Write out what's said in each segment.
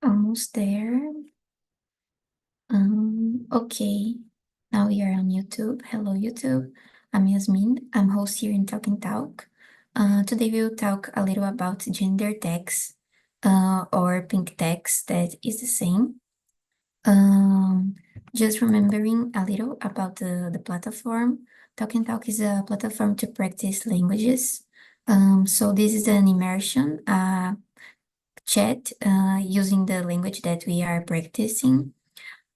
Almost there. Okay. Now we are on YouTube. Hello, YouTube. I'm Yasmin. I'm host here in Talk and Talk. Today we'll talk a little about gender tags, or pink tags that is the same. Um, just remembering a little about the platform. Talk and Talk is a platform to practice languages. So this is an immersion, chat, using the language that we are practicing.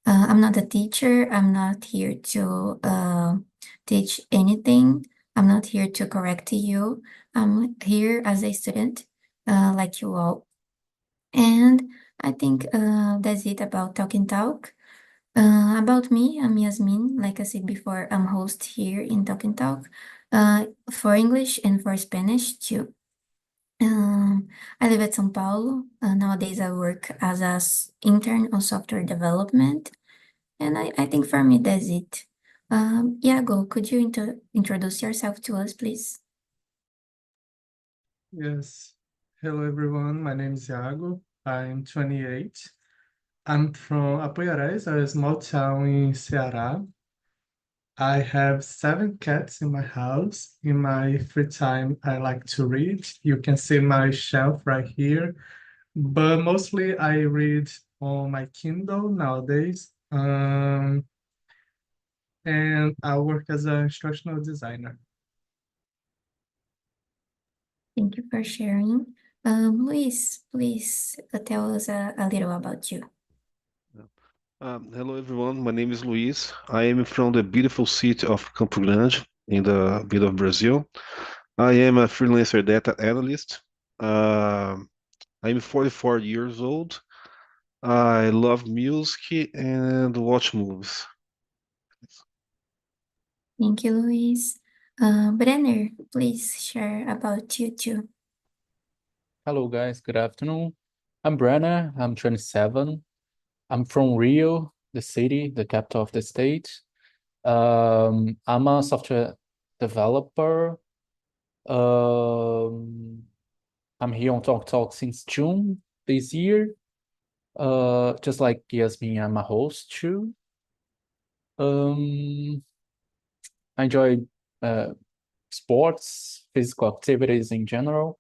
I'm not a teacher. I'm not here to teach anything. I'm not here to correct you. I'm here as a student, like you all. And I think that's it about Talk and Talk. About me, I'm Yasmin. Like I said before, I'm host here in Talk and Talk, for English and for Spanish too. I live at São Paulo. Nowadays, I work as a intern on software development. And I think for me, that's it. Iago, could you introduce yourself to us, please? Yes. Hello, everyone. My name is Iago. I'm 28. I'm from Apoiarés, a small town in Ceará. I have 7 cats in my house. In my free time, I like to read. You can see my shelf right here. But mostly I read on my Kindle nowadays. And I work as an instructional designer. Thank you for sharing. Luis, please tell us a little about you. Hello everyone, my name is Luis. I am from the beautiful city of Campo Grande in the middle of Brazil. I am a freelancer data analyst. I'm 44 years old. I love music and watch movies. Thank you, Luis. Brenner, please share about you too. Hello, guys. Good afternoon. I'm Brenna. I'm 27. I'm from Rio, the city, the capital of the state. I'm a software developer. I'm here on Talk Talk since June this year. Just like Yasmin, I'm a host too. I enjoy sports, physical activities in general,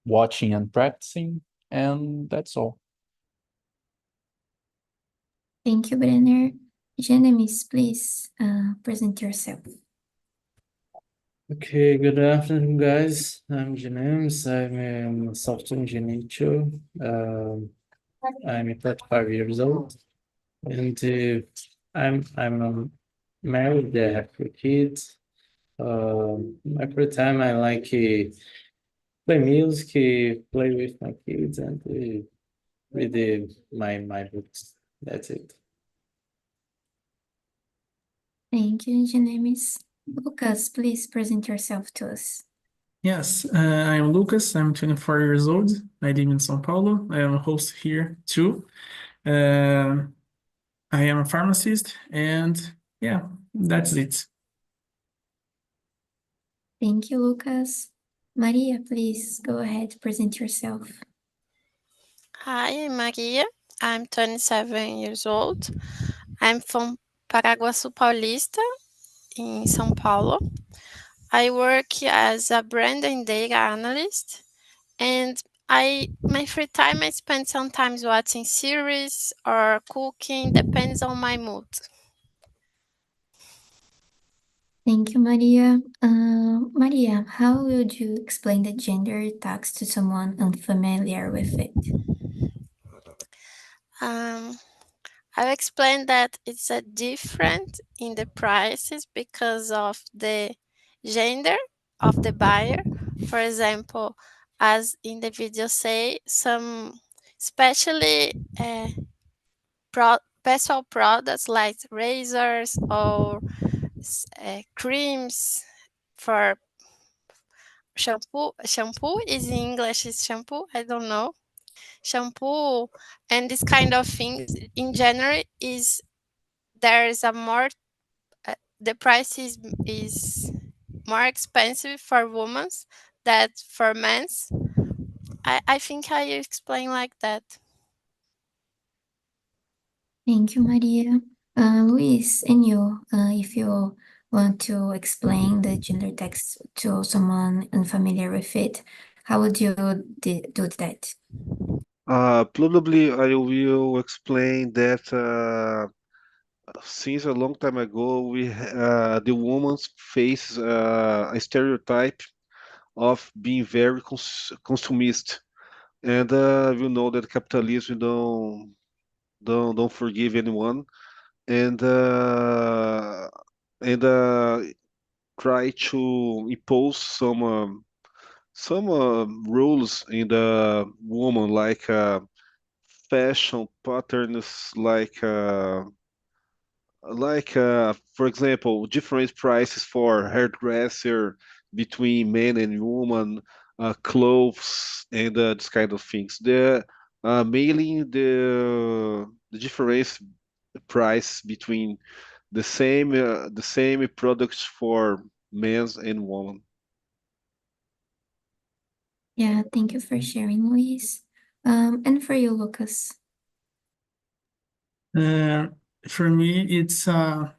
watching and practicing, and that's all. Thank you, Brenner. Genemis, please present yourself. Okay, good afternoon, guys. I'm James. I'm a software engineer too. I'm 35 years old, and I'm married. I have 3 kids. Every time I like play music, play with my kids, and read my books. That's it. Thank you, Genemis. Lucas, please present yourself to us. Yes, I'm Lucas. I'm 24 years old. I live in São Paulo. I am a host here too. I am a pharmacist, and yeah, that's it. Thank you, Lucas. Maria, please go ahead, present yourself. Hi, I'm Maria. I'm 27 years old. I'm from Paraguaçu Paulista in São Paulo. I work as a brand and data analyst, and my free time I spend sometimes watching series or cooking, depends on my mood. Thank you, Maria. Maria, how would you explain the gender tax to someone unfamiliar with it? I'll explain that it's a different in the prices because of the gender of the buyer. For example, as in the video say, some especially personal products like razors or creams for shampoo is in English is shampoo, I don't know, shampoo and this kind of things in general is there is a more the price is more expensive for women than for men's. I think I explain like that. Thank you, Maria. Luis, and you, if you want to explain the gender text to someone unfamiliar with it, how would you do that? Probably I will explain that since a long time ago, the woman faces a stereotype of being very consumist, and we know that capitalism don't forgive anyone, and uh, and try to impose some rules in the woman, like fashion patterns, for example, different prices for hairdresser between men and women, clothes, and this kind of things. Mainly the difference price between the same products for men's and women. Yeah, thank you for sharing, Luis. And for you, Lucas. For me, it's a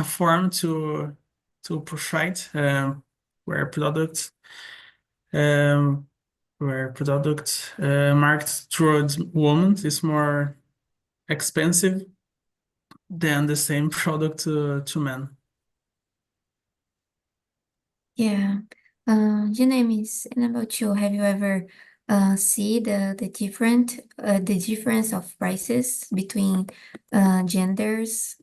form to provide where products um, marked towards women is more expensive than the same product to men. Yeah. Janemis, and about you, have you ever see the difference of prices between genders?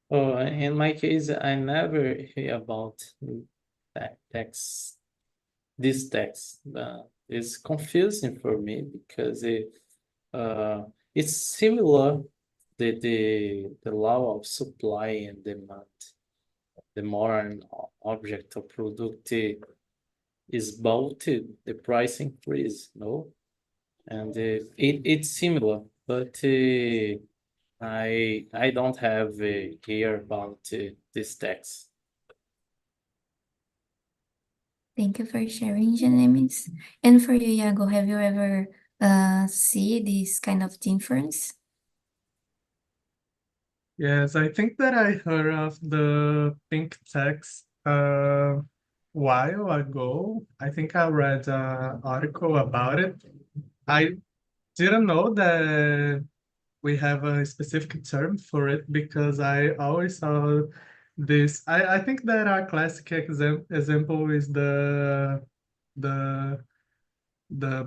Oh, in my case, I never hear about that text. This text is confusing for me because it's similar the law of supply and demand. The more an object or product is bought, the price increase, no? And it's similar, but I don't have here about this text. Thank you for sharing, Janemis. And for you, Iago, have you ever see this kind of difference? Yes, I think that I heard of the pink text a while ago. I think I read an article about it. I didn't know that we have a specific term for it because I always saw this. I think that a classic example is the the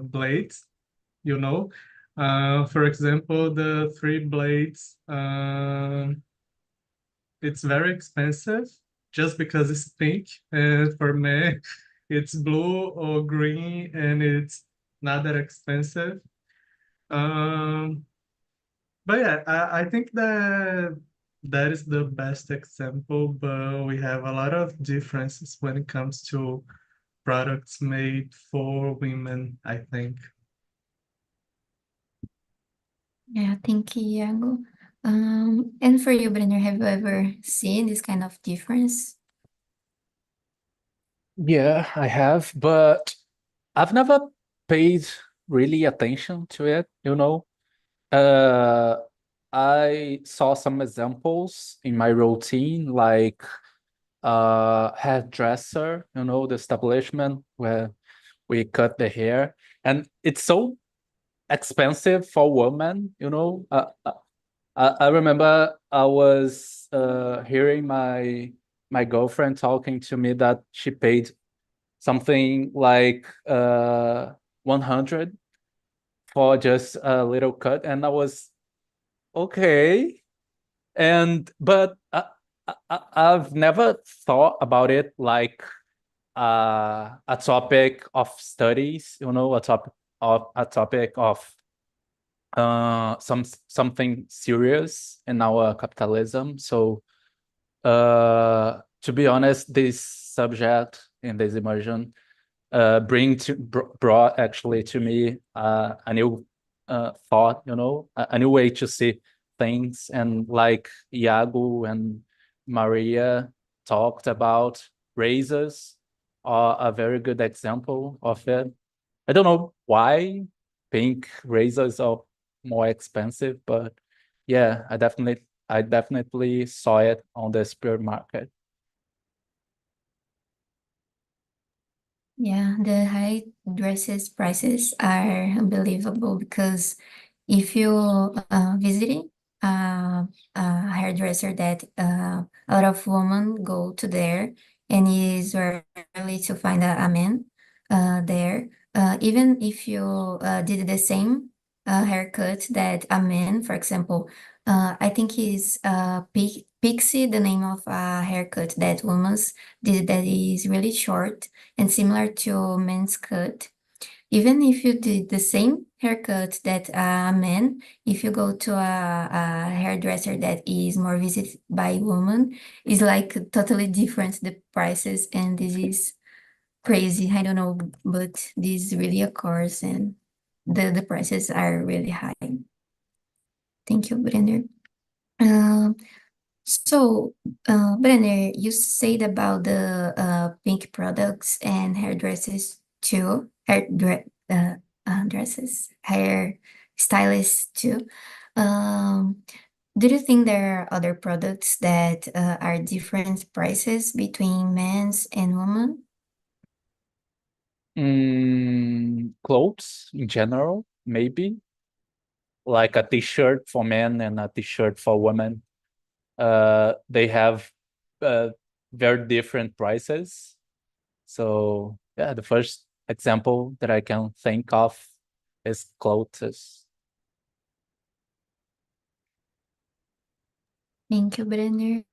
blades, you know. For example, the three blades. It's very expensive just because it's pink, and for me, it's blue or green, and it's not that expensive. Um, but yeah, I think that that is the best example, but we have a lot of differences when it comes to products made for women, I think. Yeah, thank you, Iago. And for you, Brenner, have you ever seen this kind of difference? Yeah, I have, but I've never paid really attention to it, you know. Uh, I saw some examples in my routine, like hairdresser, you know, the establishment where we cut the hair, and it's so expensive for women, you know. I remember I was hearing my girlfriend talking to me that she paid something like 100 for just a little cut, and I was okay. And but I've never thought about it like a topic of studies, you know, a topic of something serious in our capitalism. So to be honest, this subject in this immersion brought actually to me a new thought, you know, a new way to see things. And like Iago and Maria talked about, razors are a very good example of it. I don't know why pink razors are more expensive, but yeah, I definitely saw it on the supermarket. Yeah, the high dresses prices are unbelievable because if you visiting a hairdresser that a lot of women go to there and it is rarely to find a man there. Even if you did the same haircut that a man, for example, I think is Pixie, the name of a haircut that women did that is really short and similar to men's cut. Even if you did the same haircut that a man, if you go to a hairdresser that is more visited by women, is like totally different the prices, and this is crazy. I don't know, but this really occurs, and the prices are really high. Thank you, Brenner. Um, So, Brenner, you said about the pink products and hairdressers too, dresses, hair stylists too. Um, do you think there are other products that are different prices between men's and women? Clothes in general, maybe like a t-shirt for men and a t-shirt for women. They have uh, very different prices. So yeah, the first example that I can think of is clothes. Thank you, Brenner.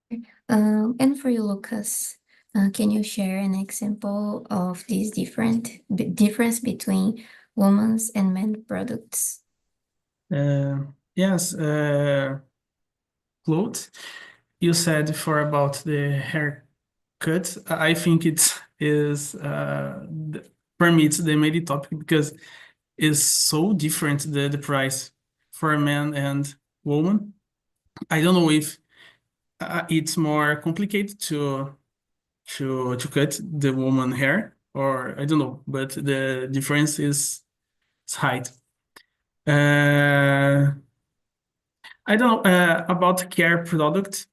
And for you, Lucas, can you share an example of this difference between women's and men products? Yes, clothes. You said for about the haircut. I think it is for me it's the main topic because it's so different the price for a man and woman. I don't know if it's more complicated to cut the woman hair or I don't know, but the difference is height. I don't know about care product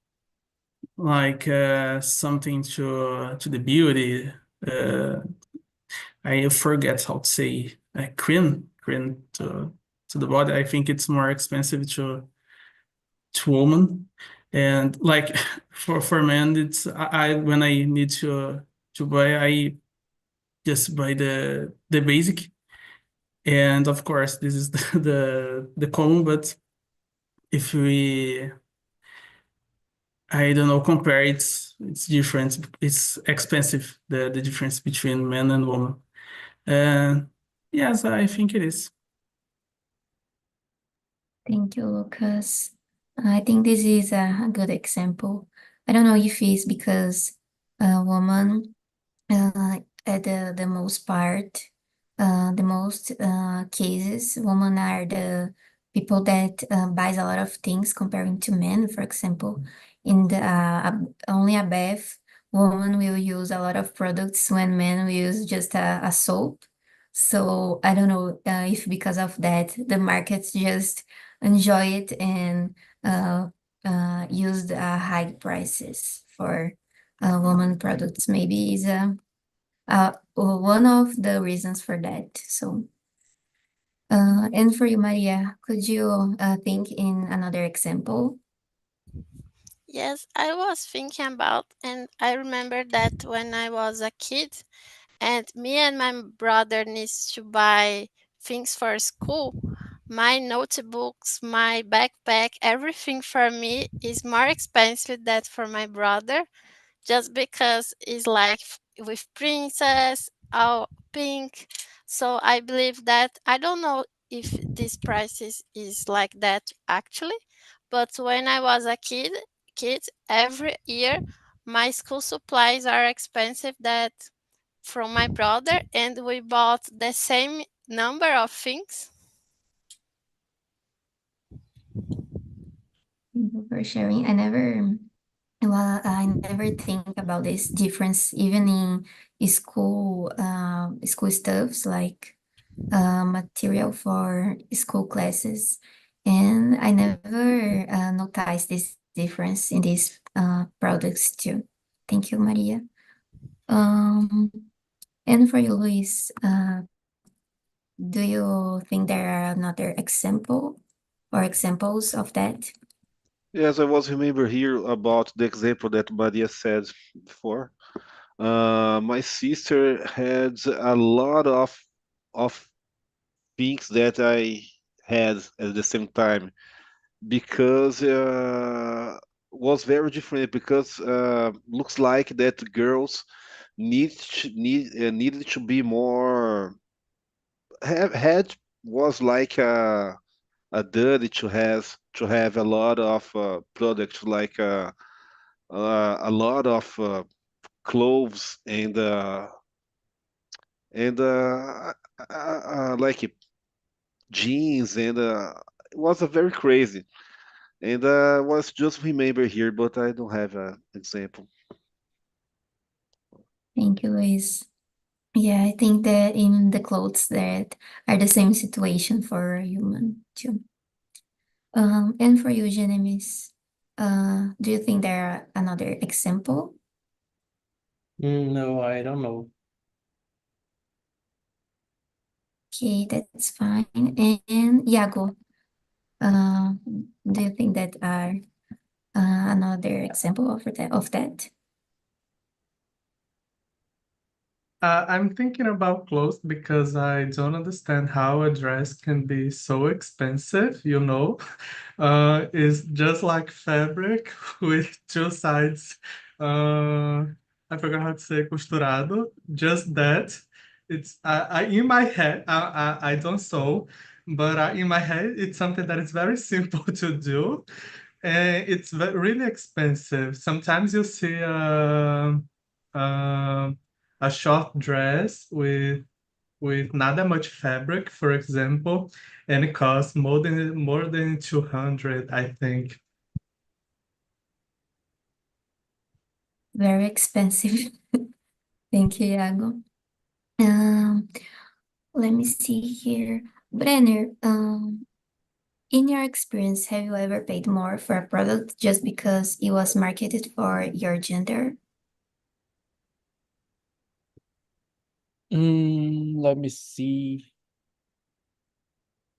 like something to the beauty. Uh, I forget how to say cream to the body. I think it's more expensive to woman, and like for men, it's I when I need to buy, I just buy the basic, and of course this is the common, but if we I don't know, compare it's different. It's expensive, the difference between men and women. And yes, I think it is. Thank you, Lucas. I think this is a good example. I don't know if it's because a woman at the most part, the most cases, women are the people that buys a lot of things comparing to men. For example, in the only a bath, women will use a lot of products when men will use just a soap. So I don't know if because of that the markets just enjoy it and used high prices for woman products. Maybe is one of the reasons for that. So, and for you, Maria, could you think in another example? Yes, I was thinking about, and I remember that when I was a kid, and me and my brother needs to buy things for school, my notebooks, my backpack, everything for me is more expensive than for my brother, just because it's like with princess, all pink. So I believe that I don't know if this price is like that actually, but when I was a kid every year my school supplies are expensive that from my brother, and we bought the same number of things. Thank you for sharing. I never think about this difference, even in school stuffs like material for school classes. And I never noticed this difference in these products too. Thank you, Maria. And for you, Luis, do you think there are another example or examples of that? Yes, I was remember here about the example that Maria said before. My sister had a lot of things that I had at the same time because was very different because looks like that girls needed to be more have had was like a duty to have a lot of products like a lot of clothes and like jeans and it was a very crazy and was just remember here but I don't have an example. Thank you, Luis. Yeah, I think that in the clothes that are the same situation for a human too. And for you, Genemis, do you think there are another example? No, I don't know. Okay, that's fine. And Iago, do you think that are another example of that? I'm thinking about clothes because I don't understand how a dress can be so expensive, you know. It's just like fabric with two sides. I forgot how to say costurado. Just that. It's in my head. I don't sew, but in my head, it's something that is very simple to do, and it's really expensive. Sometimes you see um a short dress with not that much fabric, for example, and it costs more than 200, I think. Very expensive. Thank you, Iago. Um, Let me see here. Brenner, in your experience, have you ever paid more for a product just because it was marketed for your gender? Let me see.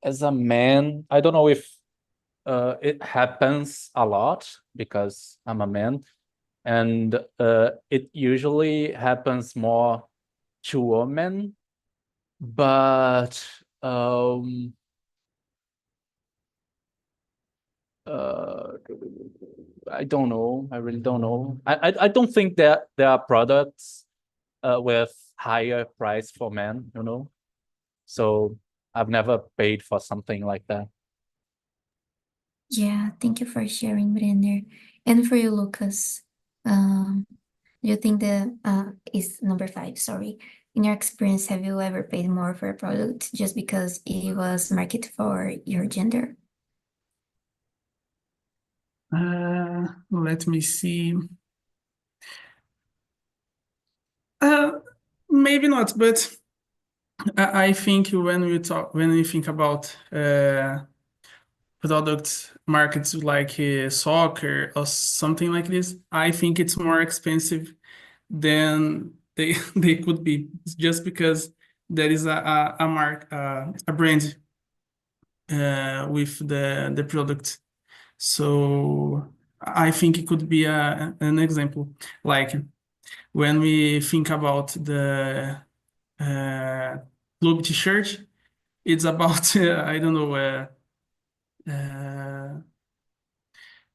As a man, I don't know if it happens a lot because I'm a man, and it usually happens more to women, but uh, I don't know. I really don't know. I don't think that there are products with higher price for men, you know. So I've never paid for something like that. Yeah, thank you for sharing, Brenner. And for you, Lucas, do you think the is number 5, sorry. In your experience, have you ever paid more for a product just because it was marketed for your gender? Let me see. Maybe not, but I think when we think about product markets like soccer or something like this, I think it's more expensive than they they could be just because there is a mark a brand with the product. So I think it could be an example. Like when we think about the uh, club t-shirt, it's about I don't know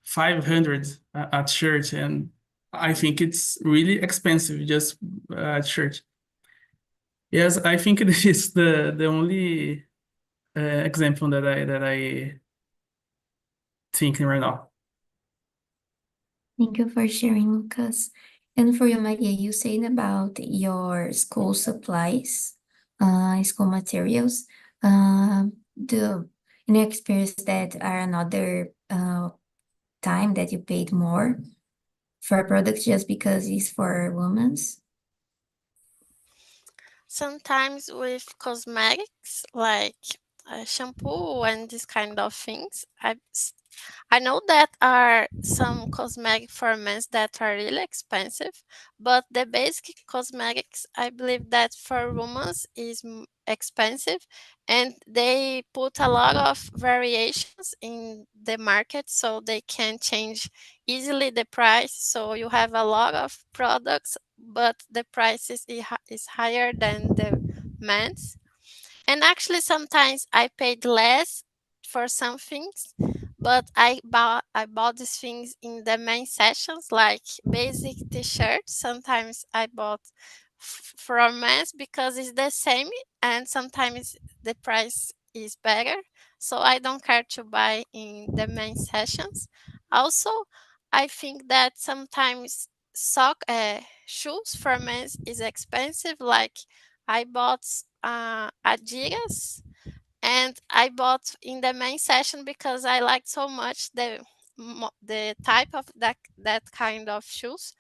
500 at shirt, and I think it's really expensive just at shirt. Yes, I think this is the only example that I thinking right now. Thank you for sharing, Lucas. And for you, Maria, you saying about your school supplies, school materials. Do in your experience that are another time that you paid more for a product just because it's for women's? Sometimes with cosmetics, like shampoo and this kind of things. I know that are some cosmetic for men that are really expensive, but the basic cosmetics, I believe that for women is expensive, and they put a lot of variations in the market so they can change easily the price. So you have a lot of products, but the price is higher than the men's. And actually, sometimes I paid less for some things, but I bought these things in the main sessions, like basic t-shirts. Sometimes I bought from men's because it's the same, and sometimes the price is better. So I don't care to buy in the main sessions. Also, I think that sometimes shoes for men's is expensive. Like I bought Adidas, and I bought in the main session because I liked so much the type of that kind of shoes.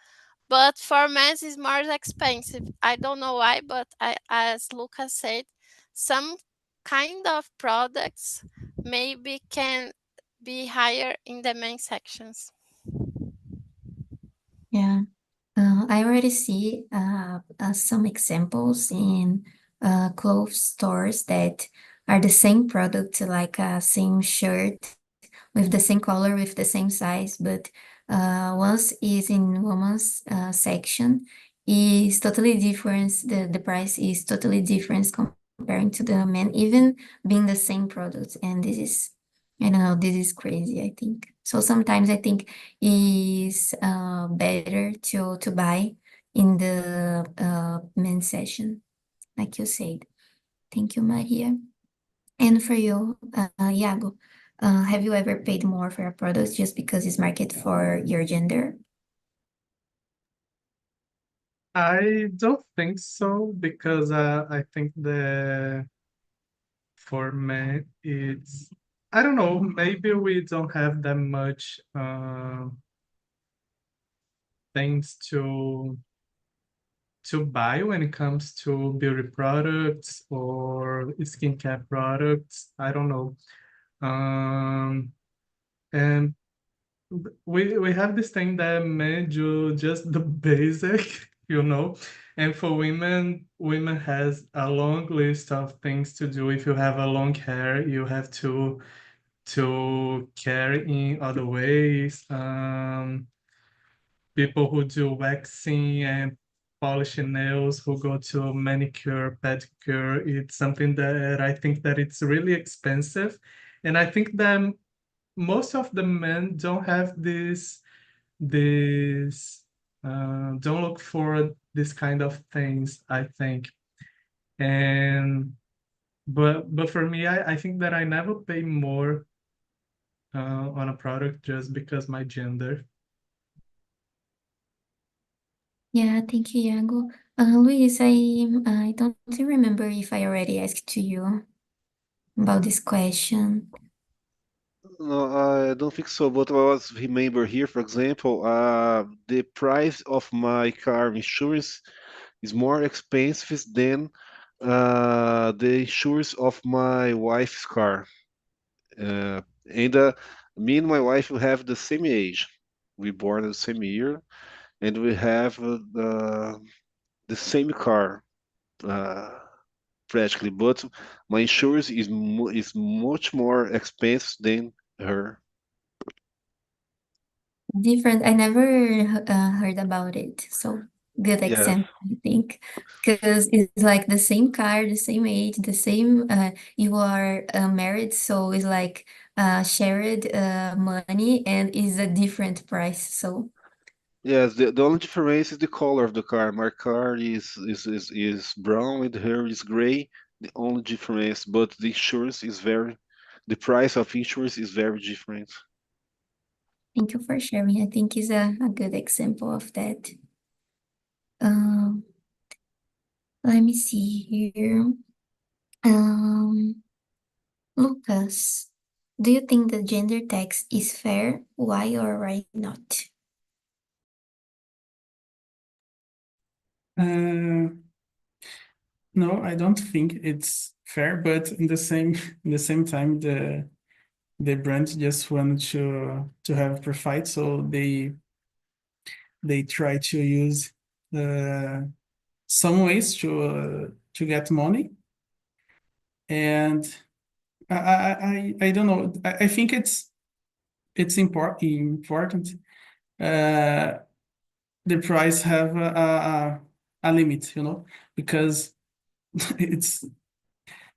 But for men's is more expensive. I don't know why, but as Lucas said, some kind of products maybe can be higher in the main sections. Yeah. I already see some examples in clothes stores that are the same product, like same shirt with the same color, with the same size, but once is in women's section is totally different. The price is totally different comparing to the men, even being the same product. And this is, I don't know, this is crazy, I think. So sometimes I think is better to buy in the men's session, like you said. Thank you, Maria. And for you, Iago, have you ever paid more for a product just because it's market for your gender? I don't think so because I think the for men it's I don't know, maybe we don't have that much things to buy when it comes to beauty products or skincare products. I don't know. And we have this thing that men do just the basic, you know, and for women has a long list of things to do. If you have a long hair, you have to care in other ways. People who do waxing and polishing nails, who go to manicure, pedicure, it's something that I think that it's really expensive. And I think that most of the men don't have this don't look for this kind of things, I think. And but for me, I think that I never pay more on a product just because my gender. Yeah, thank you, Iago. Luis, I don't remember if I already asked to you about this question. No, I don't think so. But I was remember here, for example, the price of my car insurance is more expensive than the insurance of my wife's car. And me and my wife will have the same age. We born the same year, and we have the same car. Uh, Practically, but my insurance is much more expensive than her. Different. I never heard about it. So good Yeah, example, I think, because it's like the same car, the same age, the same. You are married, so it's like shared money, and is a different price. So yes. The only difference is the color of the car. My car is brown and her is gray. The only difference, but the insurance is very, the price of insurance is very different. thank you for sharing. I think is a good example of that. Um, let me see here. Um, Lucas, do you think the gender tax is fair? Why or why not? Uh, No, I don't think it's fair, but in the same time, the brand just wanted to have profit, so they try to use some ways to get money, and I don't know. I think it's important. The price have a limit, because it's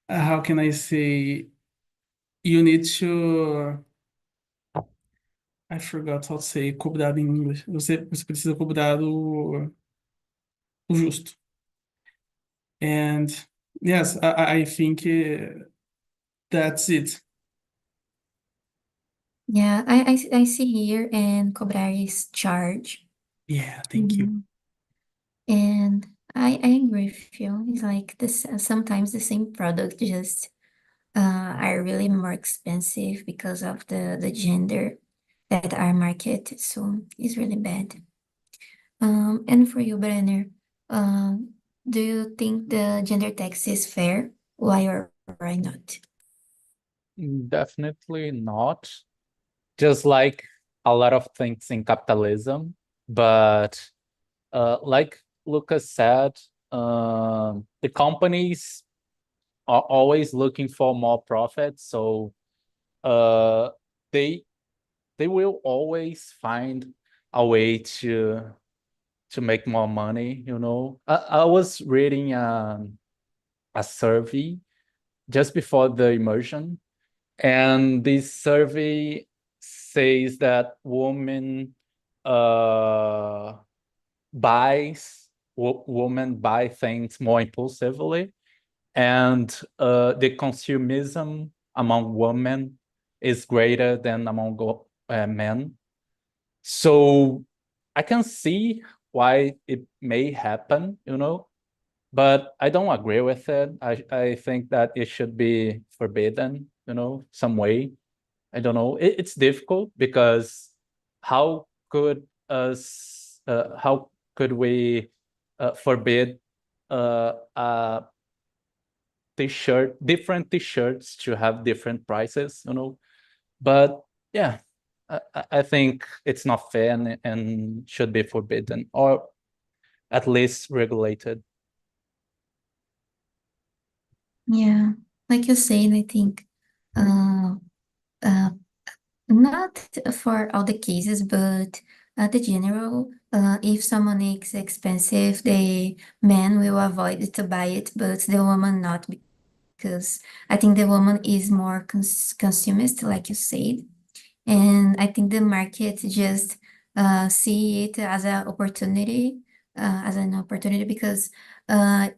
how can I say, you need to, I forgot how to say cobrar em inglês. Você precisa cobrar o justo. And yes, I think that's it. Yeah, I see here, and cobrar is charge. Yeah, thank you. And I agree with you. It's like this, sometimes the same product just are really more expensive because of the gender that are marketed. So it's really bad. And for you, Brenner, do you think the gender tax is fair? Why or why not? Definitely not. Just like a lot of things in capitalism, but like Lucas said, the companies are always looking for more profit, so uh, they they will always find a way to make more money. I was reading a survey just before the immersion, and this survey says that women uh women buy things more impulsively, and the consumerism among women is greater than among men. So I can see why it may happen, but I don't agree with it. I think that it should be forbidden, some way. I don't know. It's difficult because how could how could we forbid a different t-shirts to have different prices, But yeah, I think it's not fair and should be forbidden or at least regulated. Yeah, like you said, I think uh, uh, not for all the cases, but the general, if someone is expensive, the man will avoid to buy it, but the woman not, because I think the woman is more consumist, like you said. And I think the market just see it as an opportunity, because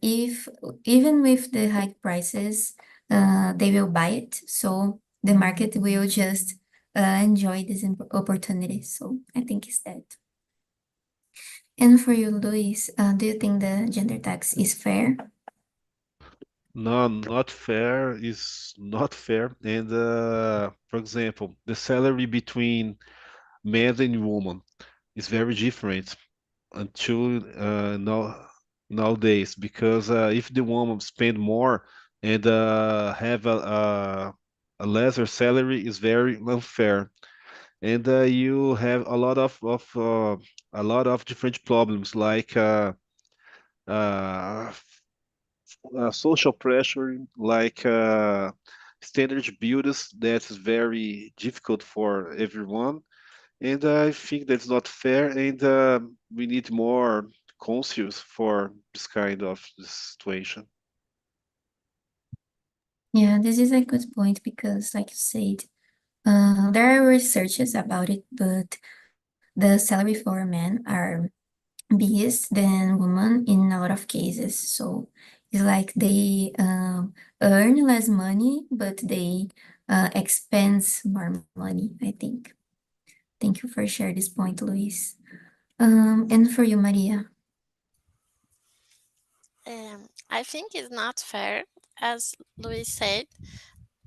if even with the high prices, they will buy it. So the market will just enjoy this opportunity. So I think it's that. And for you, Luis, do you think the gender tax is fair? No, not fair is not fair. And for example, the salary between men and women is very different until nowadays, because if the woman spend more and have a lesser salary is very unfair, and you have a lot of different problems like uh, social pressure, like standard builds that is very difficult for everyone. And I think that's not fair, and we need more conscious for this kind of situation. Yeah, this is a good point, because, like you said, there are researches about it, but the salary for men are biggest than women in a lot of cases. So it's like they earn less money, but they expense more money, I think. Thank you for sharing this point, Luis. And for you, Maria. I think it's not fair. As Luis said,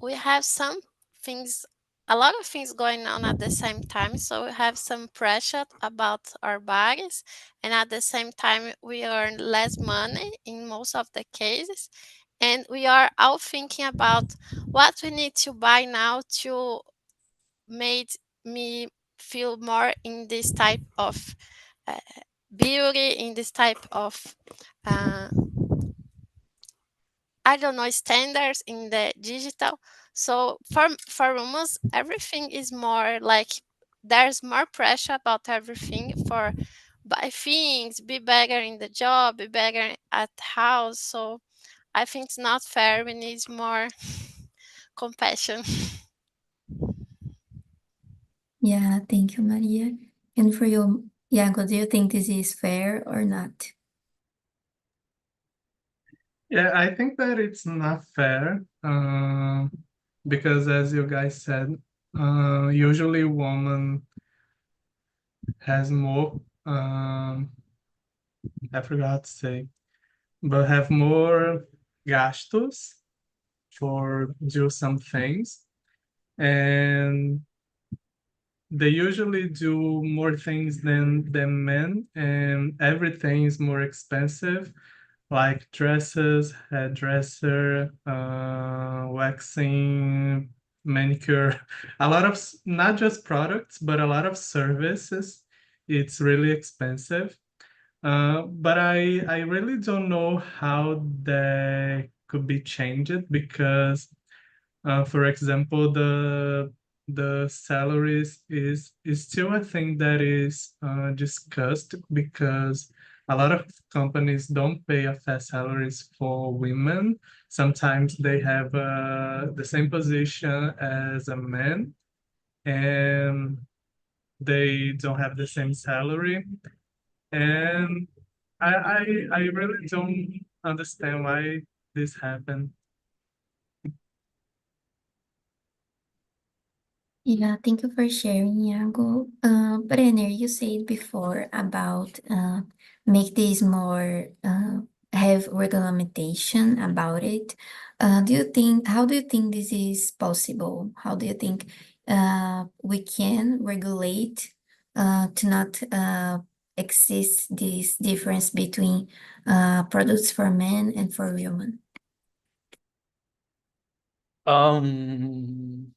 we have some things a lot of things going on at the same time. So we have some pressure about our bodies, and at the same time, we earn less money in most of the cases. And we are all thinking about what we need to buy now to make me feel more in this type of uh, beauty, in this type of uh, I don't know, standards in the digital. So for humans, everything is more like there's more pressure about everything for buy things, be better in the job, be better at house. So I think it's not fair. We need more compassion. Yeah, thank you, Maria. And for you, Iago, do you think this is fair or not? Yeah, I think that it's not fair, because as you guys said, usually woman has more, I forgot to say, but have more gastos for do some things, and they usually do more things than men, and everything is more expensive, like dresses, hairdresser, waxing, manicure, a lot of not just products, but a lot of services. It's really expensive. But I really don't know how that could be changed because, for example, the salaries is still a thing that is discussed because a lot of companies don't pay a fair salaries for women. Sometimes they have the same position as a man, and they don't have the same salary. And I really don't understand why this happened. Yeah, thank you for sharing, Iago. Brenner, you said before about make this more have regulation about it. How do you think this is possible? How do you think we can regulate to not exist this difference between products for men and for women? Um,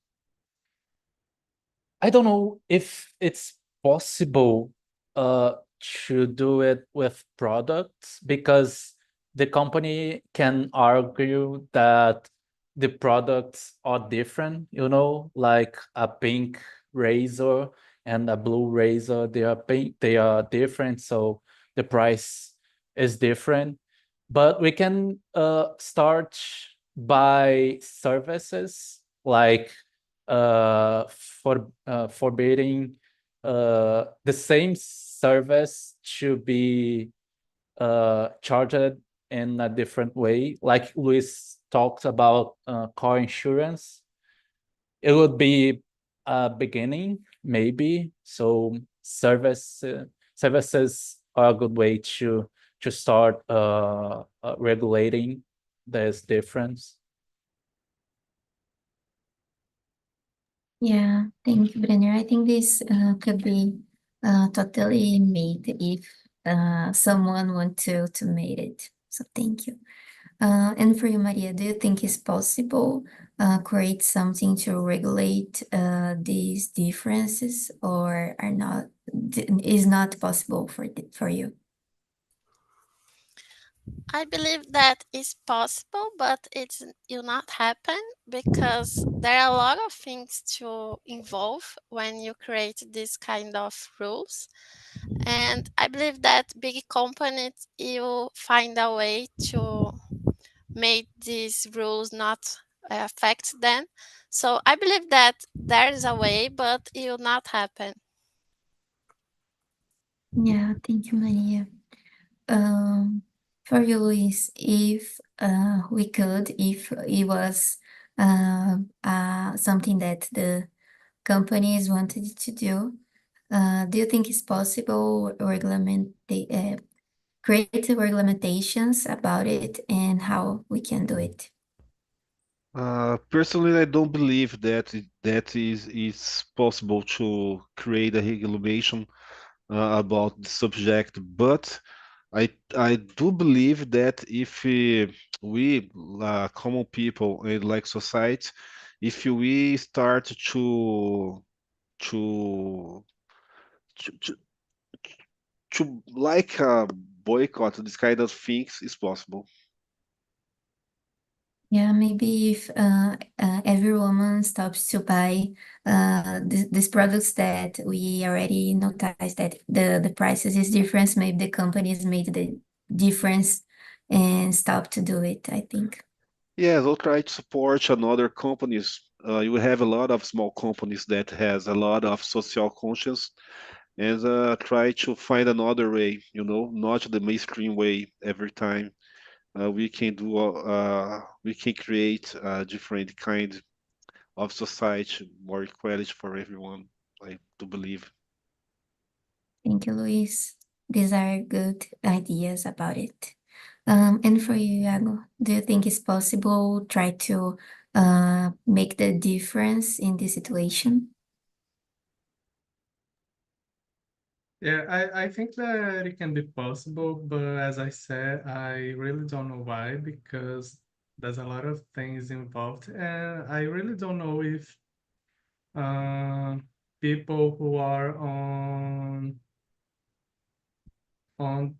I don't know if it's possible uh to do it with products because the company can argue that the products are different, like a pink razor and a blue razor, they are pink, they are different, so the price is different. But we can start by services like forbidding the same service to be charged in a different way. Like Luis talked about car insurance, it would be a beginning, maybe. So services are a good way to start regulating this difference. Yeah, thank you, Brenner. I think this could be totally made if someone want to make it. So thank you. And for you, Maria, do you think it's possible create something to regulate these differences, or are not is not possible for you? I believe that is possible, but it will not happen because there are a lot of things to involve when you create this kind of rules. And I believe that big companies will find a way to make these rules not affect them. So I believe that there is a way, but it will not happen. Yeah, thank you, Maria. Um, for you, Luis, if if it was something that the companies wanted to do you think it's possible create regulations about it and how we can do it? Personally, I don't believe that that is possible to create a regulation about the subject, but I do believe that if we common people and like society, if we start to to to, to like boycott this kind of things is possible. Yeah, maybe if every woman stops to buy these products that we already noticed that the prices is different, maybe the companies made the difference and stop to do it, I think. Yes, I'll try to support another companies. You have a lot of small companies that has a lot of social conscience and try to find another way, not the mainstream way every time. We can create a different kind of society, more equality for everyone. I do believe. Thank you, Luis. These are good ideas about it. And for you, Iago, do you think it's possible try to make the difference in this situation? Yeah, I think that it can be possible, but as I said, I really don't know why, because there's a lot of things involved, and I really don't know if uh, people who are on on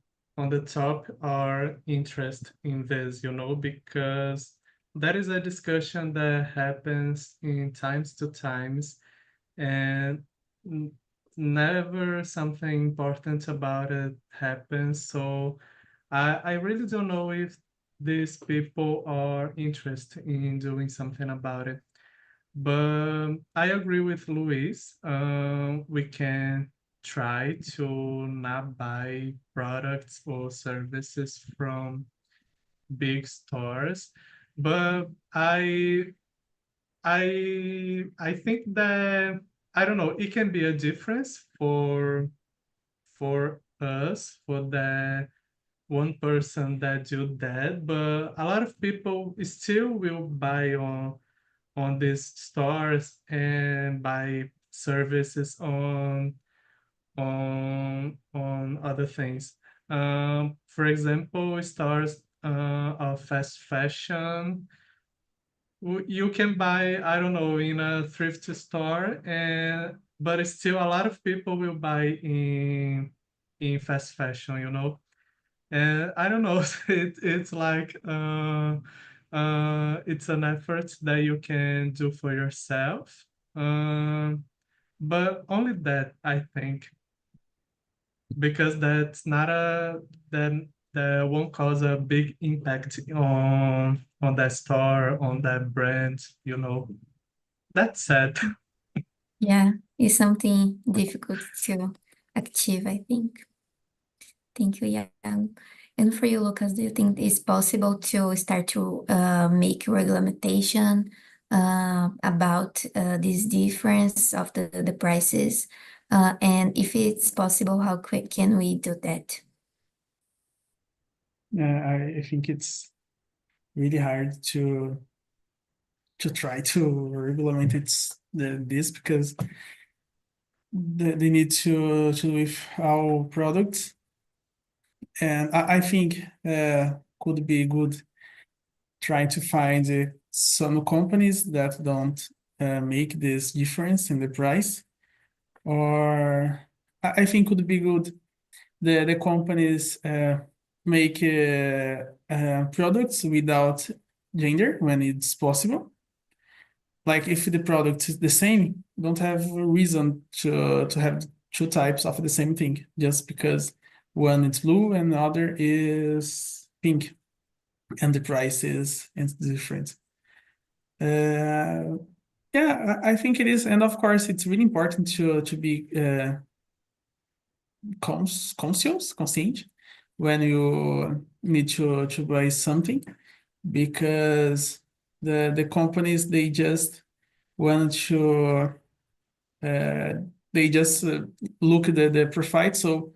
the top are interested in this, because that is a discussion that happens in times to times, and n- never something important about it happens. So I really don't know if these people are interested in doing something about it. But I agree with Luis. We can try to not buy products or services from big stores, but I think that I don't know. It can be a difference for us, for the one person that do that, but a lot of people still will buy on these stores and buy services on other things. For example, stores of fast fashion. You can buy, I don't know, in a thrift store, and but still a lot of people will buy in fast fashion. And I don't know, it's like it's an effort that you can do for yourself. But only that, I think, because that's not a that won't cause a big impact on that store, on that brand. That's sad. Yeah, it's something difficult to achieve, I think. Thank you, Yang. And for you, Lucas, do you think it's possible to start to make regulation about this difference of the prices? And if it's possible, how quick can we do that? I think it's really hard to try to regulate this because they need to with our products, and I think could be good trying to find some companies that don't make this difference in the price, or I think could be good the companies make products without gender when it's possible. Like if the product is the same, don't have a reason to have two types of the same thing just because one is blue and the other is pink and the price is different. Yeah, I think it is, and of course it's really important to be conscient when you need to buy something, because the companies they just want to they just look at the profit. So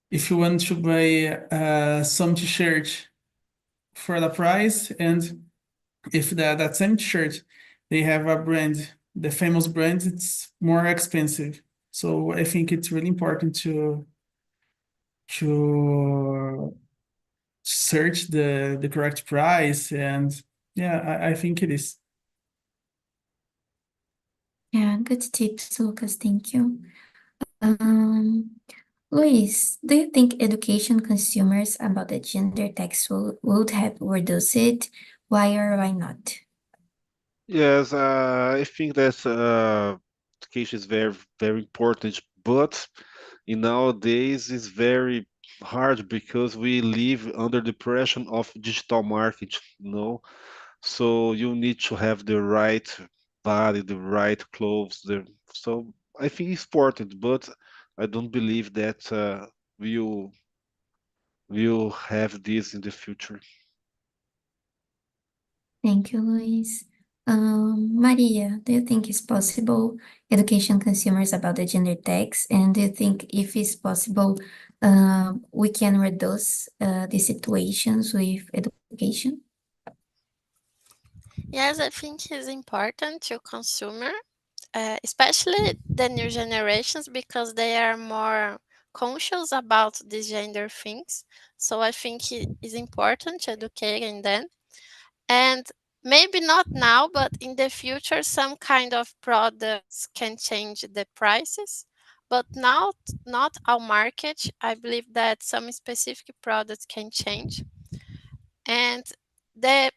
if you want to buy some t-shirt for the price and if that same shirt they have a brand, the famous brand, it's more expensive. So I think it's really important to search the correct price, and yeah, I think it is. Yeah, good tips, Lucas. Thank you. Luis, do you think education consumers about the gender tax would have reduced it? Why or why not? Yes, I think that education is very, very important, but in nowadays it's very hard because we live under the pressure of digital marketing, you know. So you need to have the right body, the right clothes. So I think it's important, but I don't believe that we'll have this in the future. Thank you, Luis. Maria, do you think it's possible education consumers about the gender tax? And do you think if it's possible, we can reduce the situations with education? Yes, I think it's important to consumer, especially the new generations, because they are more conscious about these gender things. So I think it is important to educate them. And maybe not now, but in the future, some kind of products can change the prices. But now, not our market. I believe that some specific products can change. And the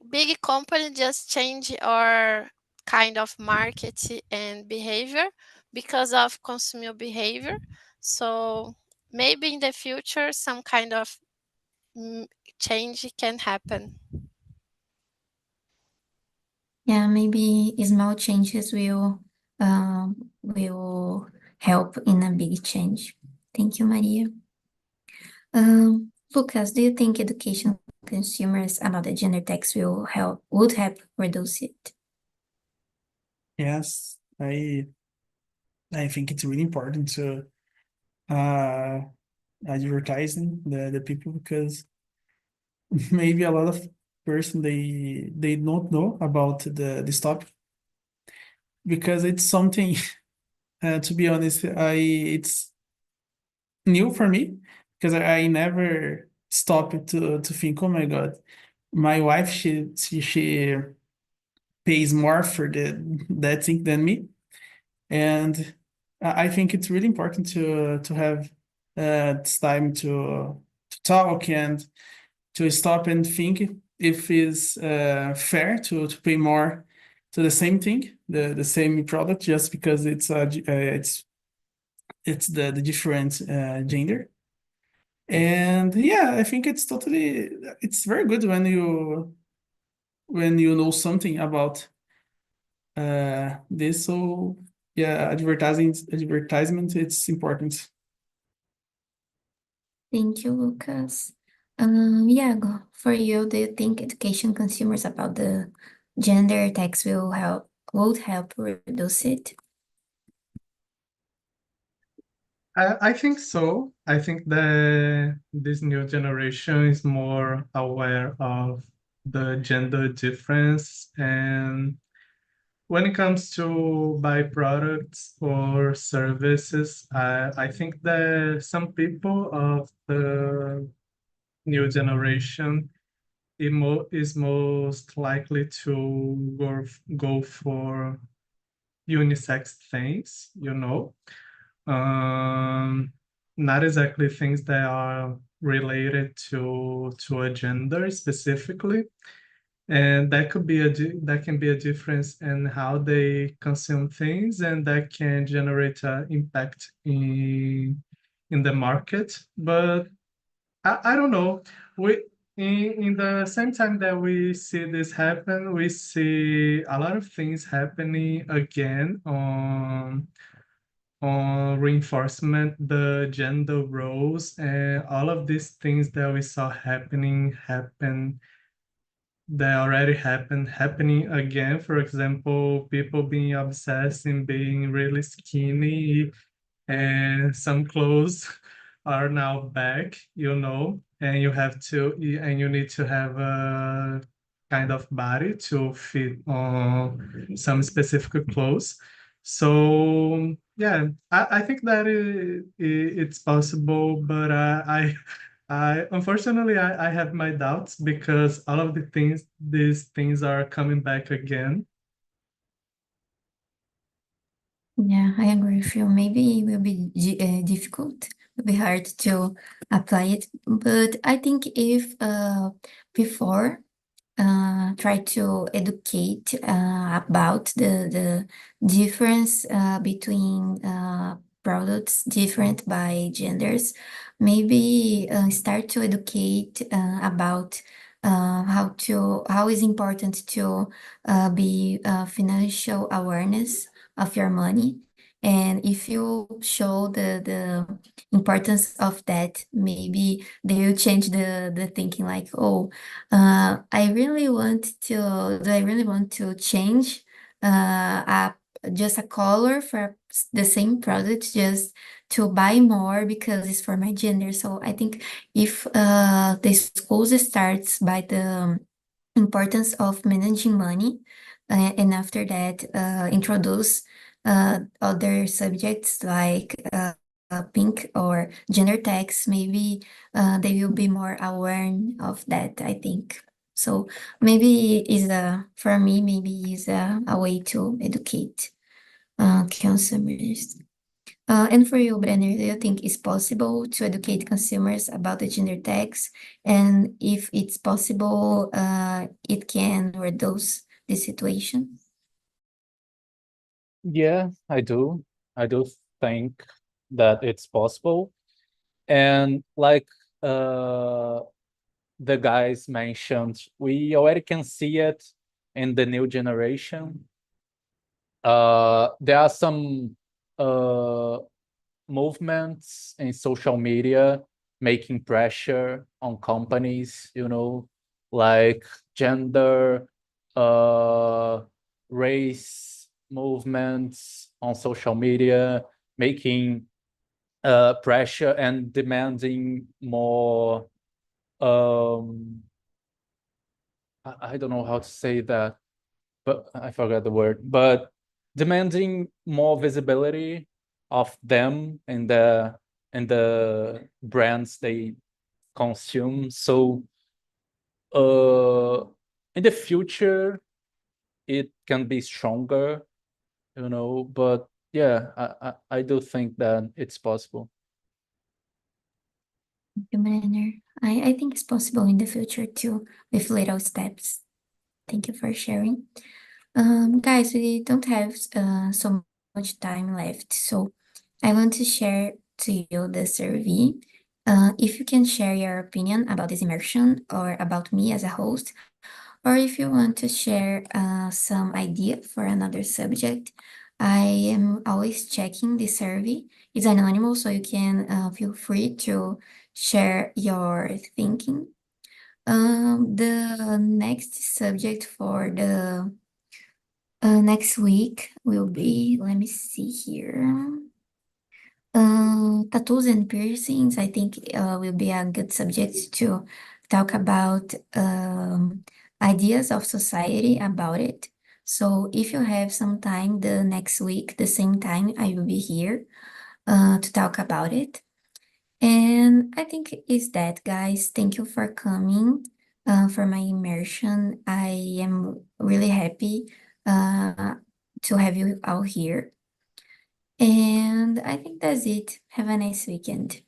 big company just change our kind of market and behavior because of consumer behavior. So maybe in the future, some kind of change can happen. Yeah, maybe small changes will help in a big change. Thank you, Maria. Lucas, do you think education consumers about the gender tax would help reduce it? Yes, I think it's really important to uh advertising the people, because maybe a lot of person they don't know about this topic, because it's something to be honest, it's new for me, because I never stopped to think, oh my God, my wife, she pays more for that thing than me. And I think it's really important to have this time to talk and to stop and think if it's fair to pay more to the same thing, the same product, just because it's the different gender. And yeah, I think it's very good when you know something about this. So yeah, advertisement, it's important. Thank you, Lucas. Iago, for you, do you think education consumers about the gender tax would help reduce it? I think so. I think that this new generation is more aware of the gender difference, and when it comes to buy products or services, I think that some people of the new generation is most likely to go for unisex things, you know. Um, Not exactly things that are related to a gender specifically, and that can be a difference in how they consume things, and that can generate an impact in the market. But I don't know. We in the same time that we see this happen, we see a lot of things happening again on reinforcement the gender roles, and all of these things that we saw happen that already happening again. For example, people being obsessed in being really skinny, and some clothes are now back, you know, and you need to have a kind of body to fit on some specific clothes. So yeah, I think that it's possible, but I unfortunately I have my doubts because all of these things are coming back again. Yeah, I agree with you. Maybe it will be difficult, will be hard to apply it. But I think if before try to educate about the difference between products different by genders. Maybe start to educate about how is important to be financial awareness of your money. And if you show the importance of that, maybe they will change the thinking like, oh, do I really want to change just a color for the same product just to buy more because it's for my gender? So I think if the schools starts by the importance of managing money, and after that introduce other subjects like pink or gender tax, maybe they will be more aware of that, I think. So maybe for me, maybe is a way to educate consumers. And for you, Brenner, do you think it's possible to educate consumers about the gender tax? And if it's possible, it can reduce the situation? Yeah, I do. I do think that it's possible. And like the guys mentioned, we already can see it in the new generation. There are some movements in social media making pressure on companies, like gender, race movements on social media, making pressure and demanding more. I don't know how to say that, but I forgot the word. But demanding more visibility of them and the brands they consume. So in the future, it can be stronger, But yeah, I do think that it's possible. Brenner, I think it's possible in the future too, with little steps. Thank you for sharing. Guys, we don't have so much time left, so I want to share to you the survey. If you can share your opinion about this immersion or about me as a host, or if you want to share some idea for another subject, I am always checking the survey. It's anonymous, so you can feel free to share your thinking. The next subject for the next week will be, let me see here. Tattoos and piercings, I think will be a good subject to talk about ideas of society about it. So if you have some time the next week, the same time, I will be here to talk about it. And I think is that, guys. Thank you for coming for my immersion. I am really happy to have you all here. And I think that's it. Have a nice weekend.